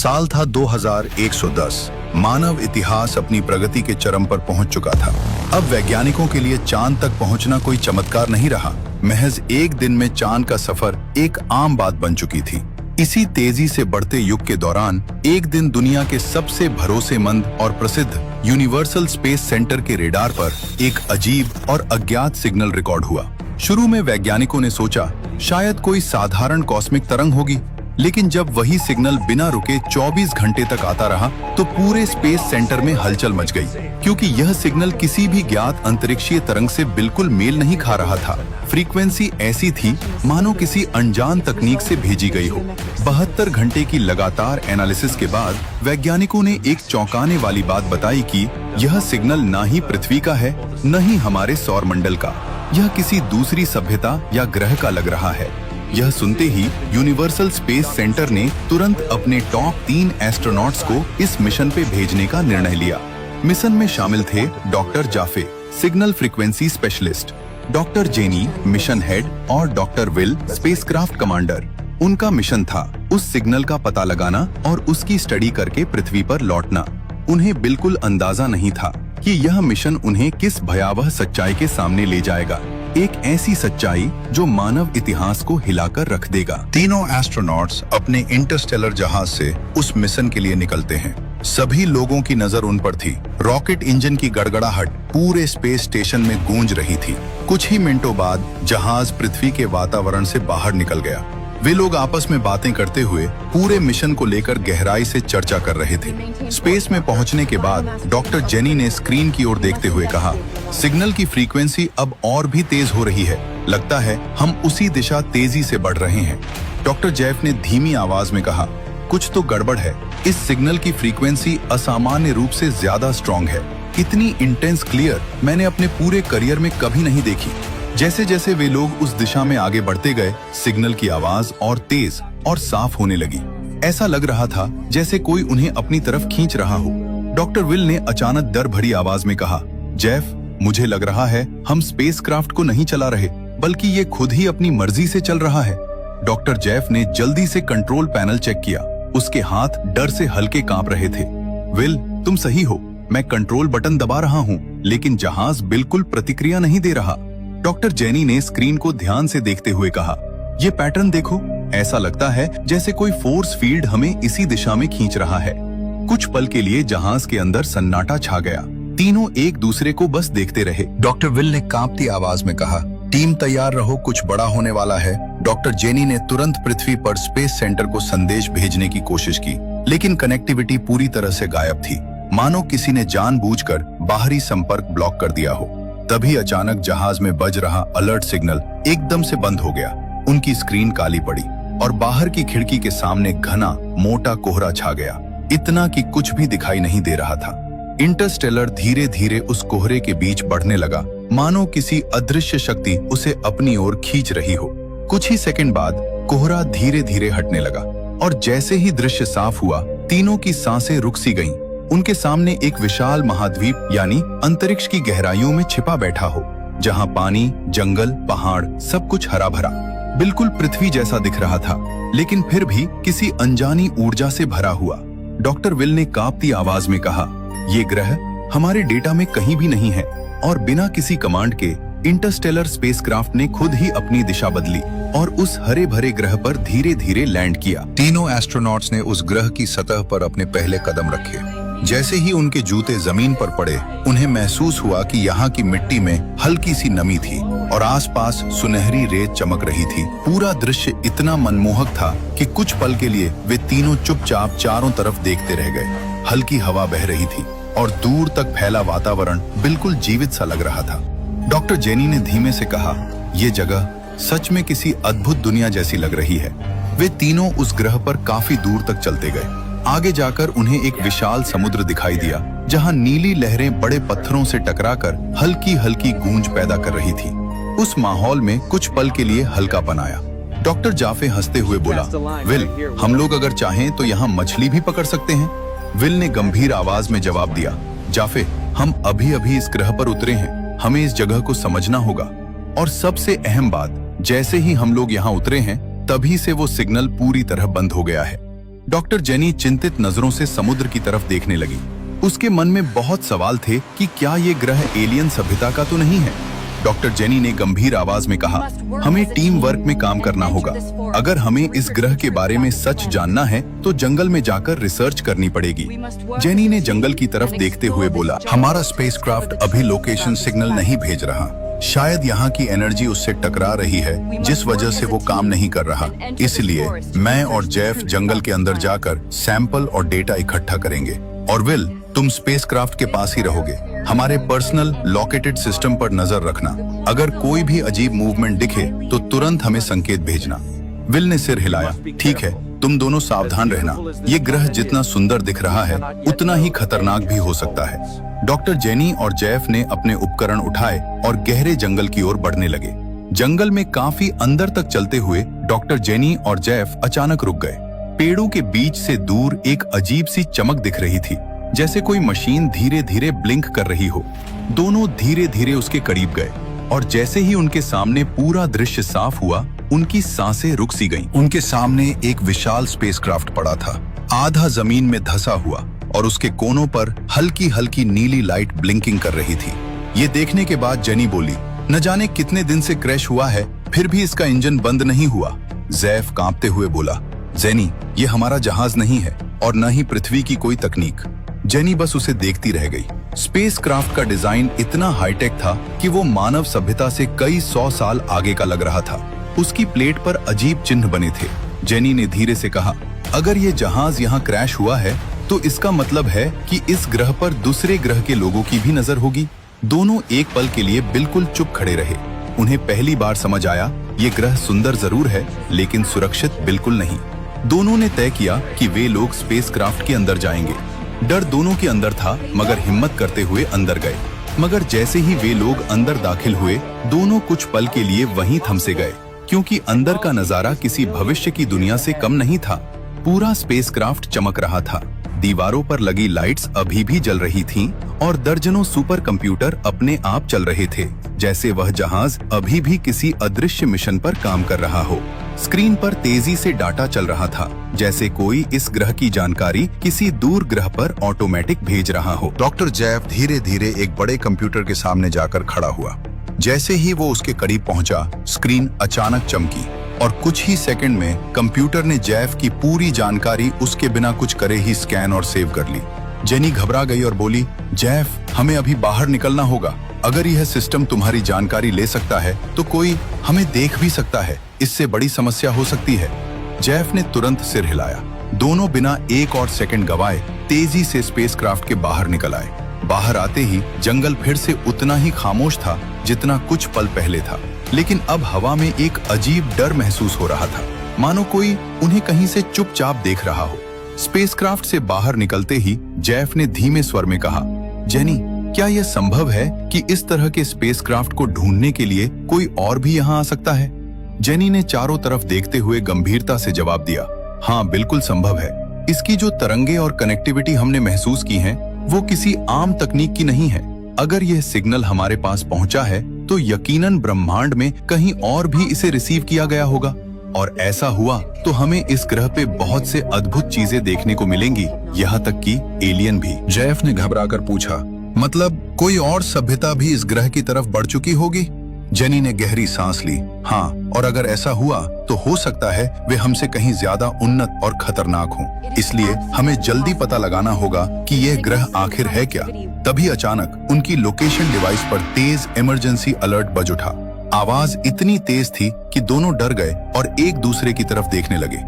साल था 2110। मानव इतिहास अपनी प्रगति के चरम पर पहुंच चुका था। अब वैज्ञानिकों के लिए चांद तक पहुंचना कोई चमत्कार नहीं रहा। महज एक दिन में चांद का सफर एक आम बात बन चुकी थी। इसी तेजी से बढ़ते युग के दौरान एक दिन दुनिया के सबसे भरोसेमंद और प्रसिद्ध यूनिवर्सल स्पेस सेंटर के रेडार पर एक अजीब और अज्ञात सिग्नल रिकॉर्ड हुआ। शुरू में वैज्ञानिकों ने सोचा शायद कोई साधारण कॉस्मिक तरंग होगी, लेकिन जब वही सिग्नल बिना रुके 24 घंटे तक आता रहा तो पूरे स्पेस सेंटर में हलचल मच गई, क्योंकि यह सिग्नल किसी भी ज्ञात अंतरिक्षीय तरंग से बिल्कुल मेल नहीं खा रहा था। फ्रीक्वेंसी ऐसी थी मानो किसी अनजान तकनीक से भेजी गई हो। 72 घंटे की लगातार एनालिसिस के बाद वैज्ञानिकों ने एक चौंकाने वाली बात बताई कि यह सिग्नल ना ही पृथ्वी का है, न ही हमारे सौरमंडल का। यह किसी दूसरी सभ्यता या ग्रह का लग रहा है। यह सुनते ही यूनिवर्सल स्पेस सेंटर ने तुरंत अपने टॉप 3 एस्ट्रोनॉट्स को इस मिशन पे भेजने का निर्णय लिया। मिशन में शामिल थे doctor Jaffe, signal frequency specialist, doctor Jenny, mission head, और डॉक्टर विल, स्पेसक्राफ्ट कमांडर। उनका मिशन था उस सिग्नल का पता लगाना और उसकी स्टडी करके पृथ्वी पर लौटना। उन्हें बिल्कुल अंदाजा नहीं था कि यह मिशन उन्हें किस भयावह सच्चाई के सामने ले जाएगा, एक ऐसी सच्चाई जो मानव इतिहास को हिलाकर रख देगा। तीनों एस्ट्रोनॉट्स अपने इंटरस्टेलर जहाज से उस मिशन के लिए निकलते हैं। सभी लोगों की नजर उन पर थी। रॉकेट इंजन की गड़गड़ाहट पूरे स्पेस स्टेशन में गूंज रही थी। कुछ ही मिनटों बाद जहाज पृथ्वी के वातावरण से बाहर निकल गया। वे लोग आपस में बातें करते हुए पूरे मिशन को लेकर गहराई से चर्चा कर रहे थे। स्पेस में पहुंचने के बाद डॉक्टर जेनी ने स्क्रीन की ओर देखते हुए कहा, सिग्नल की फ्रीक्वेंसी अब और भी तेज हो रही है। लगता है हम उसी दिशा तेजी से बढ़ रहे हैं। डॉक्टर जेफ ने धीमी आवाज में कहा, कुछ तो गड़बड़ है। इस सिग्नल की फ्रीक्वेंसी असामान्य रूप से ज्यादा स्ट्रॉन्ग है। इतनी इंटेंस क्लियर मैंने अपने पूरे करियर में कभी नहीं देखी। जैसे जैसे वे लोग उस दिशा में आगे बढ़ते गए, सिग्नल की आवाज और तेज और साफ होने लगी। ऐसा लग रहा था जैसे कोई उन्हें अपनी तरफ खींच रहा हो। डॉक्टर विल ने अचानक डर भरी आवाज में कहा, जेफ, मुझे लग रहा है हम स्पेसक्राफ्ट को नहीं चला रहे, बल्कि ये खुद ही अपनी मर्जी से चल रहा है। डॉक्टर जेफ ने जल्दी से कंट्रोल पैनल चेक किया। उसके हाथ डर से हल्के कांप रहे थे। विल, तुम सही हो, मैं कंट्रोल बटन दबा रहा हूँ, लेकिन जहाज बिल्कुल प्रतिक्रिया नहीं दे रहा। डॉक्टर जेनी ने स्क्रीन को ध्यान से देखते हुए कहा, ये पैटर्न देखो, ऐसा लगता है जैसे कोई फोर्स फील्ड हमें इसी दिशा में खींच रहा है। कुछ पल के लिए जहाज के अंदर सन्नाटा छा गया। तीनों एक दूसरे को बस देखते रहे। डॉक्टर विल ने कांपती आवाज में कहा, टीम तैयार रहो, कुछ बड़ा होने वाला है। डॉक्टर जेनी ने तुरंत पृथ्वी पर स्पेस सेंटर को संदेश भेजने की कोशिश की, लेकिन कनेक्टिविटी पूरी तरह से गायब थी, मानो किसी ने जानबूझकर बाहरी संपर्क ब्लॉक कर दिया हो। तभी अचानक जहाज में बज रहा अलर्ट सिग्नल एकदम से बंद हो गया। उनकी स्क्रीन काली पड़ी और बाहर की खिड़की के सामने घना मोटा कोहरा छा गया, इतना कि कुछ भी दिखाई नहीं दे रहा था। इंटरस्टेलर धीरे धीरे उस कोहरे के बीच बढ़ने लगा, मानो किसी अदृश्य शक्ति उसे अपनी ओर खींच रही हो। कुछ ही सेकंड बाद कोहरा धीरे धीरे हटने लगा और जैसे ही दृश्य साफ हुआ, तीनों की सांसें रुक सी गईं। उनके सामने एक विशाल महाद्वीप यानी अंतरिक्ष की गहराइयों में छिपा बैठा हो, जहां पानी, जंगल, पहाड़, सब कुछ हरा भरा, बिल्कुल पृथ्वी जैसा दिख रहा था, लेकिन फिर भी किसी अनजानी ऊर्जा से भरा हुआ। डॉक्टर विल ने कांपती आवाज में कहा, ये ग्रह हमारे डेटा में कहीं भी नहीं है, और बिना किसी कमांड के इंटरस्टेलर स्पेसक्राफ्ट ने खुद ही अपनी दिशा बदली और उस हरे भरे ग्रह पर धीरे धीरे लैंड किया। तीनों एस्ट्रोनॉट्स ने उस ग्रह की सतह पर अपने पहले कदम रखे। जैसे ही उनके जूते जमीन पर पड़े, उन्हें महसूस हुआ कि यहाँ की मिट्टी में हल्की सी नमी थी और आसपास सुनहरी रेत चमक रही थी। पूरा दृश्य इतना मनमोहक था कि कुछ पल के लिए वे तीनों चुपचाप चारों तरफ देखते रह गए। हल्की हवा बह रही थी और दूर तक फैला वातावरण बिल्कुल जीवित सा लग रहा था। डॉक्टर जेनी ने धीमे से कहा, ये जगह सच में किसी अद्भुत दुनिया जैसी लग रही है। वे तीनों उस ग्रह पर काफी दूर तक चलते गए। आगे जाकर उन्हें एक विशाल समुद्र दिखाई दिया, जहां नीली लहरें बड़े पत्थरों से टकराकर हल्की हल्की गूंज पैदा कर रही थी। उस माहौल में कुछ पल के लिए हल्कापन आया। डॉक्टर जाफे हंसते हुए बोला, विल, हम लोग अगर चाहें तो यहाँ मछली भी पकड़ सकते हैं। विल ने गंभीर आवाज में जवाब दिया, जाफे, हम अभी अभी इस ग्रह पर उतरे हैं, हमें इस जगह को समझना होगा। और सबसे अहम बात, जैसे ही हम लोग यहाँ उतरे हैं, तभी से वो सिग्नल पूरी तरह बंद हो गया है। डॉक्टर जेनी चिंतित नजरों से समुद्र की तरफ देखने लगी। उसके मन में बहुत सवाल थे कि क्या ये ग्रह एलियन सभ्यता का तो नहीं है। डॉक्टर जेनी ने गंभीर आवाज में कहा, हमें टीम वर्क में काम करना होगा। अगर हमें इस ग्रह के बारे में सच जानना है तो जंगल में जाकर रिसर्च करनी पड़ेगी। जेनी ने जंगल की तरफ देखते हुए बोला, हमारा स्पेसक्राफ्ट अभी लोकेशन सिग्नल नहीं भेज रहा। शायद यहाँ की एनर्जी उससे टकरा रही है, जिस वजह से वो काम नहीं कर रहा। इसलिए मैं और जेफ जंगल के अंदर जाकर सैंपल और डेटा इकट्ठा करेंगे। और विल, तुम स्पेसक्राफ्ट के पास ही रहोगे। हमारे पर्सनल लोकेटेड सिस्टम पर नजर रखना। अगर कोई भी अजीब मूवमेंट दिखे तो तुरंत हमें संकेत भेजना। विल ने सिर हिलाया, ठीक है, तुम दोनों सावधान रहना। ये ग्रह जितना सुंदर दिख रहा है उतना ही खतरनाक भी हो सकता है। डॉक्टर जेनी और जेफ ने अपने उपकरण उठाए और गहरे जंगल की ओर बढ़ने लगे। जंगल में काफी अंदर तक चलते हुए डॉक्टर जेनी और जेफ अचानक रुक गए। पेड़ों के बीच से दूर एक अजीब सी चमक दिख रही थी, जैसे कोई मशीन धीरे धीरे ब्लिंक कर रही हो। दोनों धीरे धीरे उसके करीब गए और जैसे ही उनके सामने पूरा दृश्य साफ हुआ, उनकी सांसें रुक सी गईं। उनके सामने एक विशाल स्पेसक्राफ्ट पड़ा था, आधा जमीन में धंसा हुआ और उसके कोनों पर हल्की हल्की नीली लाइट ब्लिंकिंग कर रही थी। ये देखने के बाद जेनी बोली, न जाने कितने दिन से क्रैश हुआ है, फिर भी इसका इंजन बंद नहीं हुआ। जेफ कांपते हुए बोला, जेनी, ये हमारा जहाज नहीं है और न ही पृथ्वी की कोई तकनीक। जेनी बस उसे देखती रह गई। स्पेसक्राफ्ट का डिजाइन इतना हाईटेक था कि वो मानव सभ्यता से कई 100 साल आगे का लग रहा था। उसकी प्लेट पर अजीब चिन्ह बने थे। जेनी ने धीरे से कहा, अगर ये जहाज यहाँ क्रैश हुआ है तो इसका मतलब है कि इस ग्रह पर दूसरे ग्रह के लोगों की भी नजर होगी। दोनों एक पल के लिए बिल्कुल चुप खड़े रहे। उन्हें पहली बार समझ आया, ये ग्रह सुंदर जरूर है लेकिन सुरक्षित बिल्कुल नहीं। दोनों ने तय किया कि वे लोग स्पेसक्राफ्ट के अंदर जाएंगे। डर दोनों के अंदर था, मगर हिम्मत करते हुए अंदर गए। मगर जैसे ही वे लोग अंदर दाखिल हुए, दोनों कुछ पल के लिए वहीं थमसे गए, क्योंकि अंदर का नजारा किसी भविष्य की दुनिया से कम नहीं था। पूरा स्पेसक्राफ्ट चमक रहा था, दीवारों पर लगी लाइट्स अभी भी जल रही थीं और दर्जनों सुपर कंप्यूटर अपने आप चल रहे थे, जैसे वह जहाज अभी भी किसी अदृश्य मिशन पर काम कर रहा हो। स्क्रीन पर तेजी से डाटा चल रहा था, जैसे कोई इस ग्रह की जानकारी किसी दूर ग्रह पर ऑटोमेटिक भेज रहा हो। डॉक्टर जेफ धीरे धीरे एक बड़े कंप्यूटर के सामने जाकर खड़ा हुआ। जैसे ही वो उसके करीब पहुंचा, स्क्रीन अचानक चमकी और कुछ ही सेकंड में कंप्यूटर ने जेफ की पूरी जानकारी उसके बिना कुछ करे ही स्कैन और सेव कर ली। जेनी घबरा गई और बोली, जेफ, हमें अभी बाहर निकलना होगा। अगर यह सिस्टम तुम्हारी जानकारी ले सकता है तो कोई हमें देख भी सकता है। इससे बड़ी समस्या हो सकती है। जेफ ने तुरंत सिर हिलाया। दोनों बिना एक और सेकंड गवाए तेजी से स्पेसक्राफ्ट के बाहर निकल आए। बाहर आते ही जंगल फिर से उतना ही खामोश था जितना कुछ पल पहले था, लेकिन अब हवा में एक अजीब डर महसूस हो रहा था, मानो कोई उन्हें कहीं से चुपचाप देख रहा हो। स्पेसक्राफ्ट से बाहर निकलते ही जेफ ने धीमे स्वर में कहा, जेनी, क्या यह संभव है कि इस तरह के स्पेसक्राफ्ट को ढूंढने के लिए कोई और भी यहाँ आ सकता है? जेनी ने चारों तरफ देखते हुए गंभीरता से जवाब दिया, हाँ, बिल्कुल संभव है। इसकी जो तरंगे और कनेक्टिविटी हमने महसूस की हैं, वो किसी आम तकनीक की नहीं है। अगर यह सिग्नल हमारे पास पहुंचा है तो यकीनन ब्रह्मांड में कहीं और भी इसे रिसीव किया गया होगा, और ऐसा हुआ तो हमें इस ग्रह पे बहुत से अद्भुत चीजें देखने को मिलेंगी, यहाँ तक कि एलियन भी। जेफ ने घबराकर पूछा, मतलब कोई और सभ्यता भी इस ग्रह की तरफ बढ़ चुकी होगी? जेनी ने गहरी सांस ली। हाँ, और अगर ऐसा हुआ तो हो सकता है वे हमसे कहीं ज्यादा उन्नत और खतरनाक हों। इसलिए हमें जल्दी पता लगाना होगा कि यह ग्रह आखिर है क्या। तभी अचानक उनकी लोकेशन डिवाइस पर तेज इमरजेंसी अलर्ट बज उठा। आवाज इतनी तेज थी कि दोनों डर गए और एक दूसरे की तरफ देखने लगे।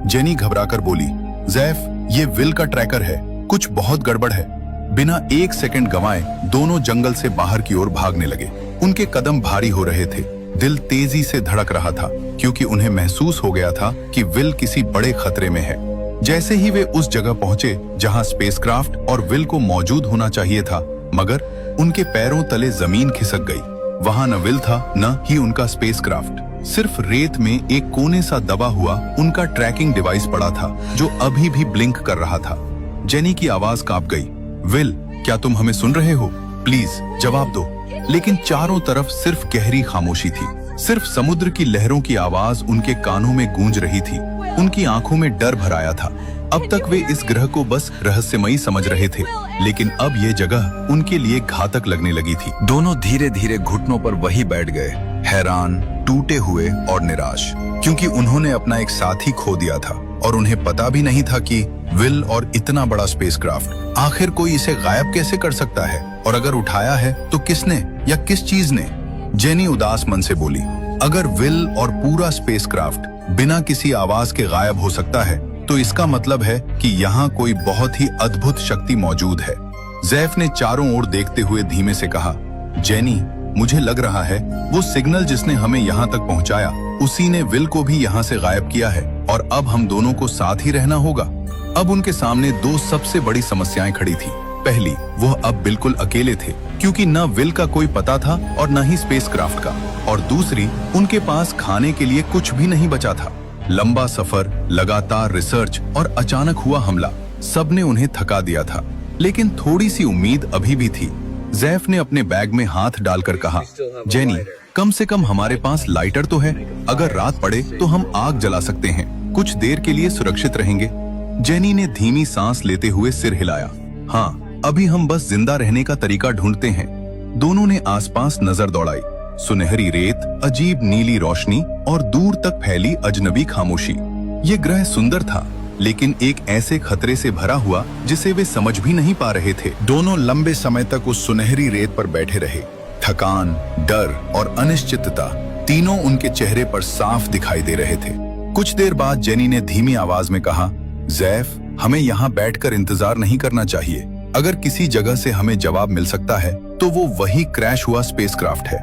जेनी घबराकर बोली, जेफ, ये विल का ट्रैकर है, कुछ बहुत गड़बड़ है। बिना एक सेकंड गंवाए दोनों जंगल से बाहर की ओर भागने लगे। उनके कदम भारी हो रहे थे, दिल तेजी से धड़क रहा था, क्योंकि उन्हें महसूस हो गया था कि विल किसी बड़े खतरे में है। जैसे ही वे उस जगह पहुंचे जहां स्पेसक्राफ्ट और विल को मौजूद होना चाहिए था, मगर उनके पैरों तले जमीन खिसक गई। वहां न विल था, न ही उनका स्पेसक्राफ्ट। सिर्फ रेत में एक कोने सा दबा हुआ उनका ट्रैकिंग डिवाइस पड़ा था, जो अभी भी ब्लिंक कर रहा था। जेनी की आवाज कांप गई, विल, क्या तुम हमें सुन रहे हो? प्लीज जवाब दो। लेकिन चारों तरफ सिर्फ गहरी खामोशी थी। सिर्फ समुद्र की लहरों की आवाज उनके कानों में गूंज रही थी। उनकी आंखों में डर भर आया था। अब तक वे इस ग्रह को बस रहस्यमयी समझ रहे थे, लेकिन अब ये जगह उनके लिए घातक लगने लगी थी। दोनों धीरे धीरे घुटनों पर वहीं बैठ गए, हैरान, टूटे हुए और निराश, क्योंकि उन्होंने अपना एक साथी खो दिया था और उन्हें पता भी नहीं था कि विल और इतना बड़ा स्पेसक्राफ्ट आखिर कोई इसे गायब कैसे कर सकता है, और अगर उठाया है तो किसने या किस चीज ने। जेनी उदास मन से बोली, अगर विल और पूरा स्पेसक्राफ्ट बिना किसी आवाज के गायब हो सकता है तो इसका मतलब है कि यहाँ कोई बहुत ही अद्भुत शक्ति मौजूद है। जैफ ने चारों ओर देखते हुए धीमे से कहा, जेनी, मुझे लग रहा है वो सिग्नल जिसने हमें यहाँ तक पहुँचाया उसी ने विल को भी यहाँ से गायब किया है, और अब हम दोनों को साथ ही रहना होगा। अब उनके सामने दो सबसे बड़ी समस्याएं खड़ी थी। पहली, वह अब बिल्कुल अकेले थे, क्योंकि न विल का कोई पता था और न ही स्पेसक्राफ्ट का, और दूसरी, उनके पास खाने के लिए कुछ भी नहीं बचा था। लंबा सफर, लगातार रिसर्च और अचानक हुआ हमला, सबने उन्हें थका दिया था, लेकिन थोड़ी सी उम्मीद अभी भी थी। जैफ ने अपने बैग में हाथ डालकर कहा, जेनी, कम से कम हमारे पास लाइटर तो है, अगर रात पड़े तो हम आग जला सकते हैं, कुछ देर के लिए सुरक्षित रहेंगे। जेनी ने धीमी सांस लेते हुए सिर हिलाया, हाँ, अभी हम बस जिंदा रहने का तरीका ढूंढते हैं। दोनों ने आसपास नजर दौड़ाई, सुनहरी रेत, अजीब नीली रोशनी और दूर तक फैली अजनबी खामोशी। ये ग्रह सुंदर था, लेकिन एक ऐसे खतरे से भरा हुआ जिसे वे समझ भी नहीं पा रहे थे। दोनों लंबे समय तक उस सुनहरी रेत पर बैठे रहे। थकान, डर और अनिश्चितता तीनों उनके चेहरे पर साफ दिखाई दे रहे थे। कुछ देर बाद जेनी ने धीमी आवाज में कहा, जैफ, हमें यहाँ बैठकर इंतजार नहीं करना चाहिए। अगर किसी जगह से हमें जवाब मिल सकता है तो वो वही क्रैश हुआ स्पेसक्राफ्ट है।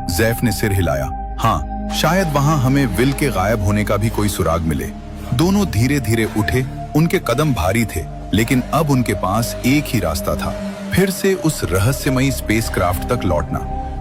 जैफ ने सिर हिलाया, हाँ, शायद वहाँ हमें विल के गायब होने का भी कोई सुराग मिले। दोनों धीरे धीरे उठे। उनके कदम भारी थे, लेकिन अब उनके पास एक ही रास्ता था, फिर से उस रहस्यमयी स्पेसक्राफ्ट तक लौटना।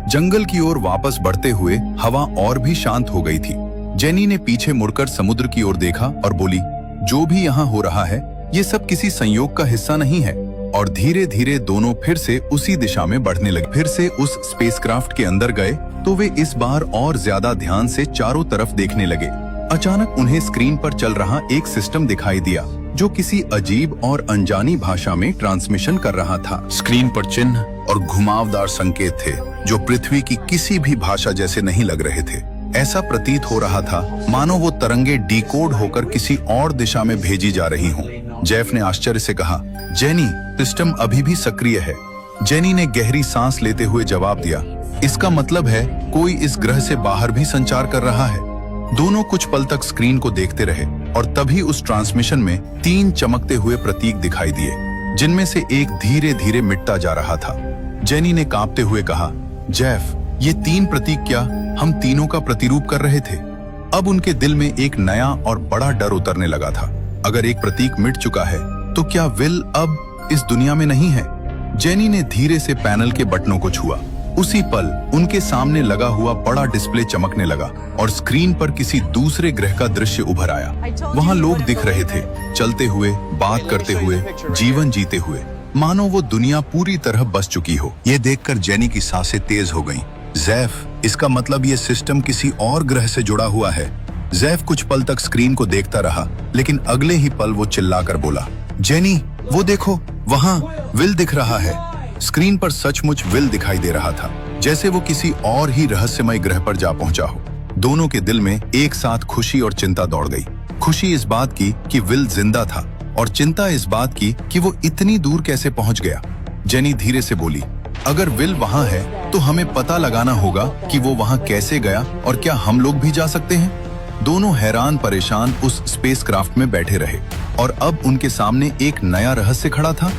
जंगल की ओर वापस बढ़ते हुए हवा और भी शांत हो गई थी। जेनी ने पीछे मुड़कर समुद्र की ओर देखा और बोली, जो भी यहाँ हो रहा है ये सब किसी संयोग का हिस्सा नहीं है। और धीरे धीरे दोनों फिर से उसी दिशा में बढ़ने लगे। फिर से उस स्पेसक्राफ्ट के अंदर गए तो वे इस बार और ज्यादा ध्यान से चारों तरफ देखने लगे। अचानक उन्हें स्क्रीन पर चल रहा एक सिस्टम दिखाई दिया जो किसी अजीब और अनजानी भाषा में ट्रांसमिशन कर रहा था। स्क्रीन पर चिन्ह और घुमावदार संकेत थे जो पृथ्वी की किसी भी भाषा जैसे नहीं लग रहे थे। ऐसा प्रतीत हो रहा था मानो वो तरंगे डिकोड होकर किसी और दिशा में भेजी जा रही हों। जेफ ने आश्चर्य से कहा, जेनी, सिस्टम अभी भी सक्रिय है। जेनी ने गहरी सांस लेते हुए जवाब दिया, इसका मतलब है कोई इस ग्रह से बाहर भी संचार कर रहा है। दोनों कुछ पल तक स्क्रीन को देखते रहे और तभी उस ट्रांसमिशन में 3 चमकते हुए प्रतीक दिखाई दिए, जिनमें से एक धीरे धीरे मिटता जा रहा था। जेनी ने कांपते हुए कहा, जेफ, ये 3 प्रतीक क्या हम तीनों का प्रतिरूप कर रहे थे? अब उनके दिल में एक नया और बड़ा डर उतरने लगा था। अगर एक प्रतीक मिट चुका है तो क्या विल अब इस दुनिया में नहीं है? जेनी ने धीरे से पैनल के बटनों को छुआ। उसी पल उनके सामने लगा हुआ बड़ा डिस्प्ले चमकने लगा और स्क्रीन पर किसी दूसरे ग्रह का दृश्य उभर आया। वहां लोग दिख रहे थे, चलते हुए, बात करते हुए, जीवन जीते हुए, मानो वो दुनिया पूरी तरह बस चुकी हो। ये देखकर जेनी की सांसें तेज हो गईं। जैफ, इसका मतलब ये सिस्टम किसी और ग्रह से जुड़ा हुआ है। जैफ कुछ पल तक स्क्रीन को देखता रहा, लेकिन अगले ही पल वो चिल्लाकर बोला, जेनी, वो देखो, वहां विल दिख रहा है। स्क्रीन पर सचमुच विल दिखाई दे रहा था, जैसे वो किसी और ही रहस्यमय ग्रह पर जा पहुंचा हो। दोनों के दिल में एक साथ खुशी और चिंता दौड़ गई। खुशी इस बात की कि विल जिंदा था और चिंता इस बात की कि वो इतनी दूर कैसे पहुंच गया। जेनी धीरे से बोली, अगर विल वहां है तो हमें पता लगाना होगा कि वो वहां कैसे गया और क्या हम लोग भी जा सकते हैं। दोनों हैरान परेशान उस स्पेसक्राफ्ट में बैठे रहे और अब उनके सामने एक नया रहस्य खड़ा था।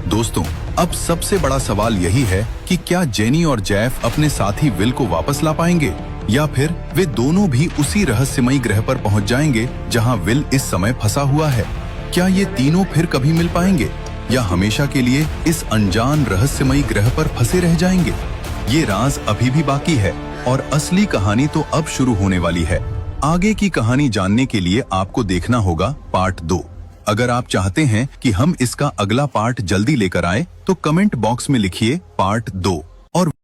दोस्तों, अब सबसे बड़ा सवाल यही है कि क्या जेनी और जैफ अपने साथी विल को वापस ला पाएंगे, या फिर वे दोनों भी उसी रहस्यमयी ग्रह पर पहुंच जाएंगे जहां विल इस समय फंसा हुआ है। क्या ये तीनों फिर कभी मिल पाएंगे या हमेशा के लिए इस अनजान रहस्यमयी ग्रह पर फंसे रह जाएंगे? ये राज अभी भी बाकी है और असली कहानी तो अब शुरू होने वाली है। आगे की कहानी जानने के लिए आपको देखना होगा पार्ट 2। अगर आप चाहते हैं कि हम इसका अगला पार्ट जल्दी लेकर आए तो कमेंट बॉक्स में लिखिए पार्ट 2।